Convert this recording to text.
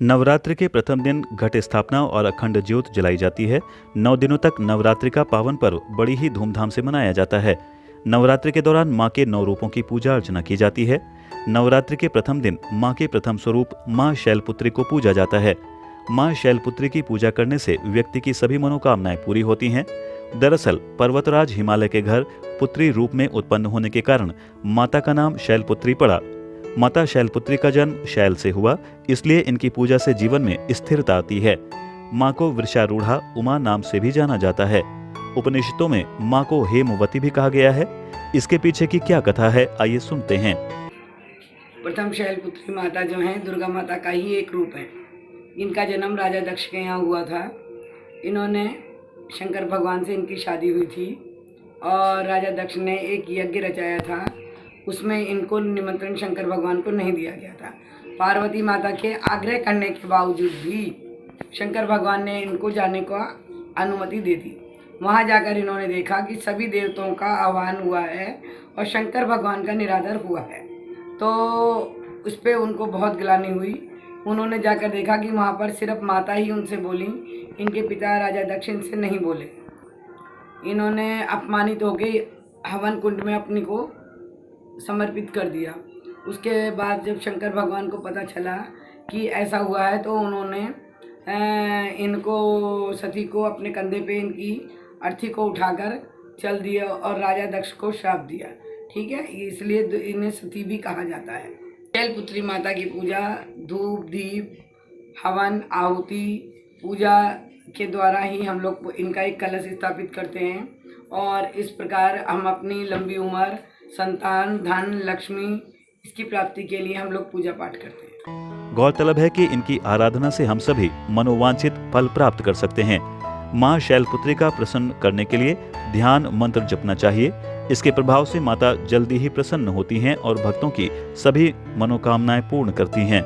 नवरात्रि के प्रथम दिन घट स्थापना और अखंड ज्योत जलाई जाती है। 9 दिनों तक नवरात्रि का पावन पर्व बड़ी ही धूमधाम से मनाया जाता है। नवरात्रि के दौरान मां के 9 रूपों की पूजा अर्चना की जाती है। नवरात्रि के प्रथम दिन मां के प्रथम स्वरूप मां शैलपुत्री को पूजा जाता है। मां शैलपुत्री की पूजा करने से व्यक्ति की सभी मनोकामनाएं पूरी होती हैं। दरअसल पर्वतराज हिमालय के घर पुत्री रूप में उत्पन्न होने के कारण माता का नाम शैलपुत्री पड़ा। माता शैलपुत्री का जन्म शैल से हुआ, इसलिए इनकी पूजा से जीवन में स्थिरता आती है। मां को वृषारूढ़ा उमा नाम से भी जाना जाता है। उपनिषदों में मां को हेमवती भी कहा गया है। इसके पीछे की क्या कथा है, आइए सुनते हैं। प्रथम शैलपुत्री माता जो है दुर्गा माता का ही एक रूप है। इनका जन्म राजा दक्ष के यहाँ हुआ था। इन्होंने शंकर भगवान से इनकी शादी हुई थी और राजा दक्ष ने एक यज्ञ रचाया था। उसमें इनको निमंत्रण शंकर भगवान को नहीं दिया गया था। पार्वती माता के आग्रह करने के बावजूद भी शंकर भगवान ने इनको जाने को अनुमति दे दी। वहाँ जाकर इन्होंने देखा कि सभी देवताओं का आह्वान हुआ है और शंकर भगवान का निरादर हुआ है, तो उस पर उनको बहुत ग्लानि हुई। उन्होंने जाकर देखा कि वहाँ पर सिर्फ माता ही उनसे बोली, इनके पिता राजा दक्ष इनसे नहीं बोले। इन्होंने अपमानित होकर हवन कुंड में अपनी को समर्पित कर दिया। उसके बाद जब शंकर भगवान को पता चला कि ऐसा हुआ है, तो उन्होंने इनको सती को अपने कंधे पे इनकी अर्थी को उठाकर चल दिया और राजा दक्ष को श्राप दिया। ठीक है, इसलिए इन्हें सती भी कहा जाता है। शैलपुत्री माता की पूजा धूप दीप हवन आहुति पूजा के द्वारा ही हम लोग इनका एक कलश स्थापित करते हैं और इस प्रकार हम अपनी लंबी उम्र, संतान, धन, लक्ष्मी इसकी प्राप्ति के लिए हम लोग पूजा पाठ करते हैं। गौरतलब है कि इनकी आराधना से हम सभी मनोवांछित फल प्राप्त कर सकते हैं। मां शैलपुत्री का प्रसन्न करने के लिए ध्यान मंत्र जपना चाहिए। इसके प्रभाव से माता जल्दी ही प्रसन्न होती हैं और भक्तों की सभी मनोकामनाएं पूर्ण करती हैं।